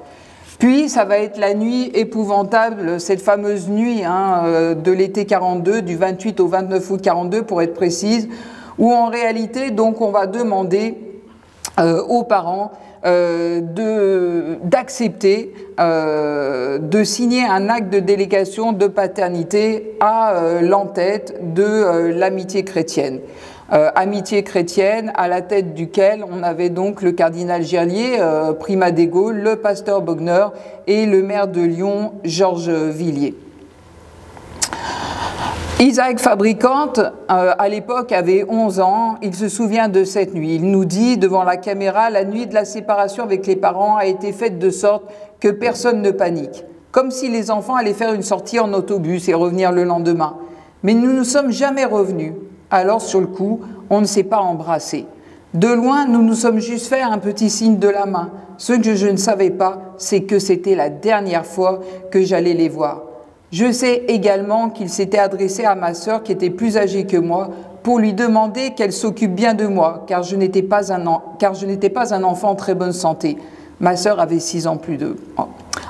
Puis, ça va être la nuit épouvantable, cette fameuse nuit de l'été 42, du 28 au 29 août 42 pour être précise, où en réalité, donc, on va demander aux parents d'accepter de signer un acte de délégation de paternité à l'entête de l'amitié chrétienne. Amitié chrétienne à la tête duquel on avait donc le cardinal Gerlier, primat des Gaules, le pasteur Bogner et le maire de Lyon, Georges Villiers. Isaac Fabricante, à l'époque, avait 11 ans. Il se souvient de cette nuit. Il nous dit devant la caméra, la nuit de la séparation avec les parents a été faite de sorte que personne ne panique. Comme si les enfants allaient faire une sortie en autobus et revenir le lendemain. Mais nous ne sommes jamais revenus. Alors, sur le coup, on ne s'est pas embrassé. De loin, nous nous sommes juste fait un petit signe de la main. Ce que je ne savais pas, c'est que c'était la dernière fois que j'allais les voir. Je sais également qu'il s'était adressé à ma sœur qui était plus âgée que moi pour lui demander qu'elle s'occupe bien de moi, car je n'étais pas un enfant en très bonne santé. Ma sœur avait 6 ans plus d'eux.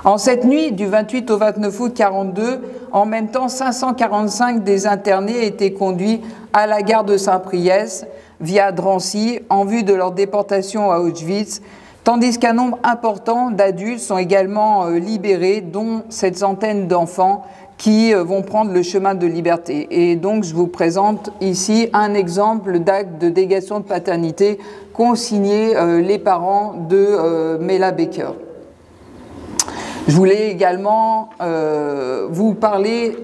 En cette nuit, du 28 au 29 août 42, en même temps, 545 des internés étaient conduits à la gare de Saint-Priest via Drancy en vue de leur déportation à Auschwitz, tandis qu'un nombre important d'adultes sont également libérés, dont cette centaine d'enfants qui vont prendre le chemin de liberté. Et donc, je vous présente ici un exemple d'acte de délégation de paternité qu'ont signé les parents de Mela Baker. Je voulais également vous parler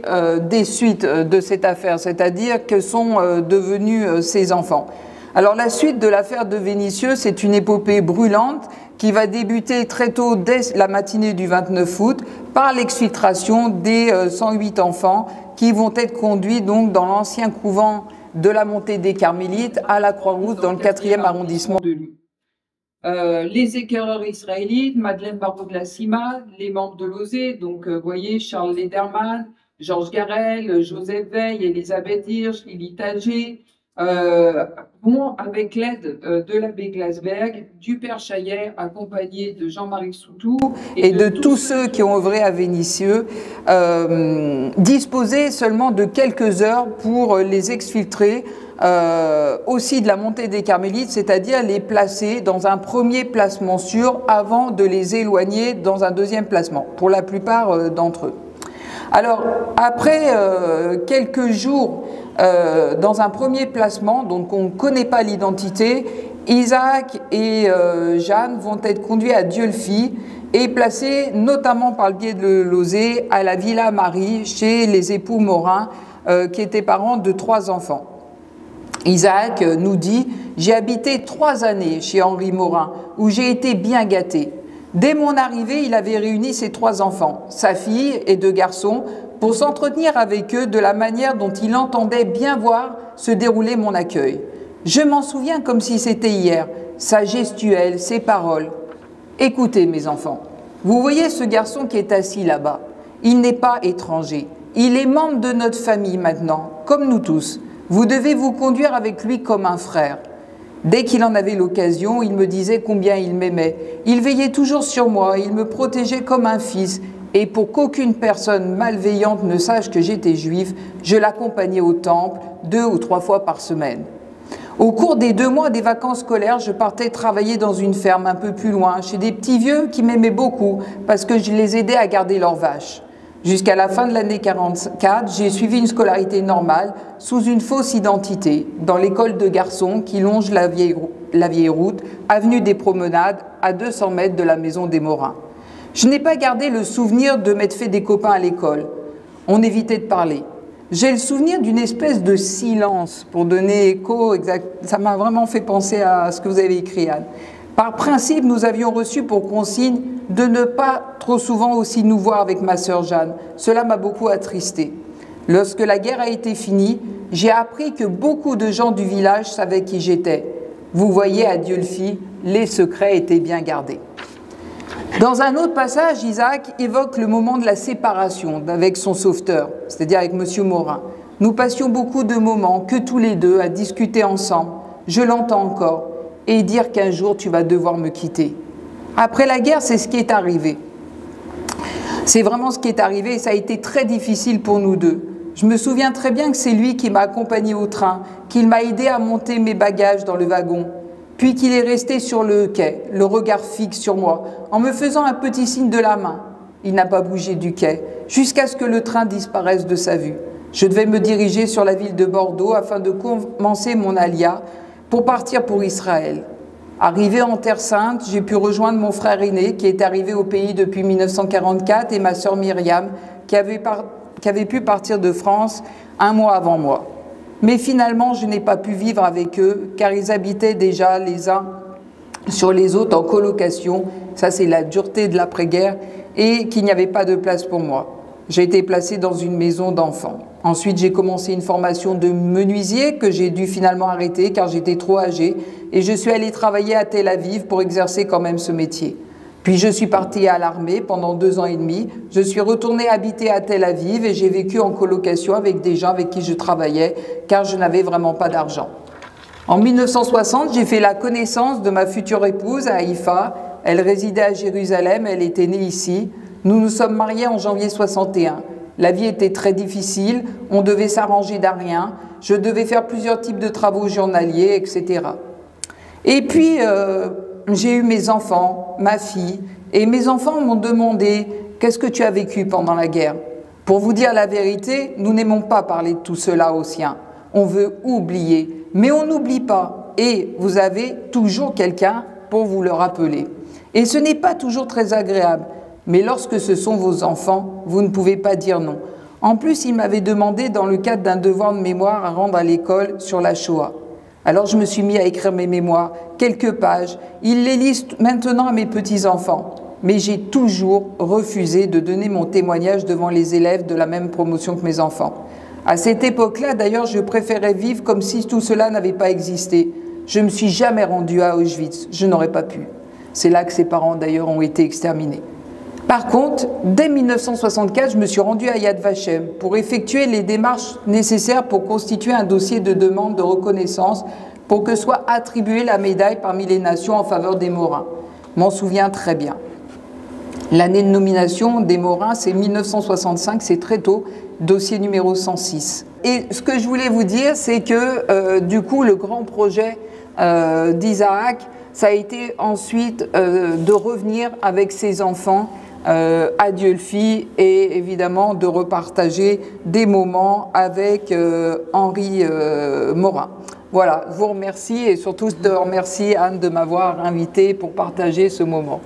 des suites de cette affaire, c'est-à-dire que sont devenus ces enfants. Alors la suite de l'affaire de Vénissieux, c'est une épopée brûlante qui va débuter très tôt, dès la matinée du 29 août, par l'exfiltration des 108 enfants qui vont être conduits donc dans l'ancien couvent de la montée des Carmélites à la Croix-Rousse dans le 4e arrondissement de Lyon. Les éclaireurs israélites, Madeleine Barraud de la CIMA, les membres de l'OSE, donc vous voyez Charles Lederman, Georges Garel, Joseph Veil, Elisabeth Hirsch, Lily Tagé, vont avec l'aide de l'abbé Glasberg, du père Chaillet, accompagné de Jean-Marie Soutou et de tous ceux qui ont œuvré à Vénissieux, disposer seulement de quelques heures pour les exfiltrer aussi de la montée des Carmélites, c'est-à-dire les placer dans un premier placement sûr avant de les éloigner dans un deuxième placement, pour la plupart d'entre eux. Alors, après quelques jours dans un premier placement, donc on ne connaît pas l'identité, Isaac et Jeanne vont être conduits à Dieulefit et placés notamment par le biais de l'OSE à la Villa Marie chez les époux Morin qui étaient parents de 3 enfants. Isaac nous dit « J'ai habité 3 années chez Henri Morin où j'ai été bien gâté. Dès mon arrivée, il avait réuni ses 3 enfants, sa fille et 2 garçons, pour s'entretenir avec eux de la manière dont il entendait bien voir se dérouler mon accueil. Je m'en souviens comme si c'était hier, sa gestuelle, ses paroles. Écoutez mes enfants, vous voyez ce garçon qui est assis là-bas. Il n'est pas étranger, il est membre de notre famille maintenant, comme nous tous. Vous devez vous conduire avec lui comme un frère. Dès qu'il en avait l'occasion, il me disait combien il m'aimait. Il veillait toujours sur moi, il me protégeait comme un fils. Et pour qu'aucune personne malveillante ne sache que j'étais juif, je l'accompagnais au temple 2 ou 3 fois par semaine. Au cours des 2 mois des vacances scolaires, je partais travailler dans une ferme un peu plus loin, chez des petits vieux qui m'aimaient beaucoup parce que je les aidais à garder leurs vaches. Jusqu'à la fin de l'année 44, j'ai suivi une scolarité normale sous une fausse identité dans l'école de garçons qui longe la vieille route, avenue des Promenades, à 200 mètres de la maison des Morins. Je n'ai pas gardé le souvenir de m'être fait des copains à l'école. On évitait de parler. J'ai le souvenir d'une espèce de silence pour donner écho exact. Ça m'a vraiment fait penser à ce que vous avez écrit, Anne. Par principe, nous avions reçu pour consigne de ne pas trop souvent aussi nous voir avec ma sœur Jeanne. Cela m'a beaucoup attristé. Lorsque la guerre a été finie, j'ai appris que beaucoup de gens du village savaient qui j'étais. Vous voyez, à Dieulefit, les secrets étaient bien gardés. Dans un autre passage, Isaac évoque le moment de la séparation avec son sauveteur, c'est-à-dire avec M. Morin. Nous passions beaucoup de moments, que tous les deux, à discuter ensemble. Je l'entends encore. Et dire qu'un jour tu vas devoir me quitter. Après la guerre, c'est ce qui est arrivé. C'est vraiment ce qui est arrivé et ça a été très difficile pour nous deux. Je me souviens très bien que c'est lui qui m'a accompagné au train, qu'il m'a aidé à monter mes bagages dans le wagon, puis qu'il est resté sur le quai, le regard fixe sur moi, en me faisant un petit signe de la main. Il n'a pas bougé du quai, jusqu'à ce que le train disparaisse de sa vue. Je devais me diriger sur la ville de Bordeaux afin de commencer mon alia pour partir pour Israël. Arrivé en Terre Sainte, j'ai pu rejoindre mon frère aîné qui est arrivé au pays depuis 1944 et ma sœur Myriam qui avait pu partir de France 1 mois avant moi. Mais finalement, je n'ai pas pu vivre avec eux car ils habitaient déjà les uns sur les autres en colocation. Ça, c'est la dureté de l'après-guerre et qu'il n'y avait pas de place pour moi. J'ai été placée dans une maison d'enfants. Ensuite, j'ai commencé une formation de menuisier que j'ai dû finalement arrêter car j'étais trop âgée et je suis allée travailler à Tel Aviv pour exercer quand même ce métier. Puis je suis partie à l'armée pendant 2 ans et demi. Je suis retournée habiter à Tel Aviv et j'ai vécu en colocation avec des gens avec qui je travaillais car je n'avais vraiment pas d'argent. En 1960, j'ai fait la connaissance de ma future épouse à Haïfa. Elle résidait à Jérusalem, elle était née ici. Nous nous sommes mariés en janvier 61. La vie était très difficile, on devait s'arranger d'un rien, je devais faire plusieurs types de travaux journaliers, etc. Et puis, j'ai eu mes enfants, ma fille, et mes enfants m'ont demandé « Qu'est-ce que tu as vécu pendant la guerre ?» Pour vous dire la vérité, nous n'aimons pas parler de tout cela aux siens. On veut oublier, mais on n'oublie pas. Et vous avez toujours quelqu'un pour vous le rappeler. Et ce n'est pas toujours très agréable. Mais lorsque ce sont vos enfants, vous ne pouvez pas dire non. En plus, il m'avait demandé, dans le cadre d'un devoir de mémoire à rendre à l'école sur la Shoah. Alors je me suis mis à écrire mes mémoires, quelques pages. Ils les lisent maintenant à mes petits-enfants. Mais j'ai toujours refusé de donner mon témoignage devant les élèves de la même promotion que mes enfants. À cette époque-là, d'ailleurs, je préférais vivre comme si tout cela n'avait pas existé. Je ne me suis jamais rendue à Auschwitz, je n'aurais pas pu. C'est là que ses parents, d'ailleurs, ont été exterminés. Par contre, dès 1964, je me suis rendue à Yad Vashem pour effectuer les démarches nécessaires pour constituer un dossier de demande de reconnaissance pour que soit attribuée la médaille parmi les nations en faveur des Morains. Je m'en souviens très bien. L'année de nomination des Morains, c'est 1965, c'est très tôt, dossier numéro 106. Et ce que je voulais vous dire, c'est que du coup, le grand projet d'Isaac, ça a été ensuite de revenir avec ses enfants à Dieulfi et évidemment de repartager des moments avec Henri Morin. Voilà, je vous remercie et surtout de remercier Anne de m'avoir invité pour partager ce moment.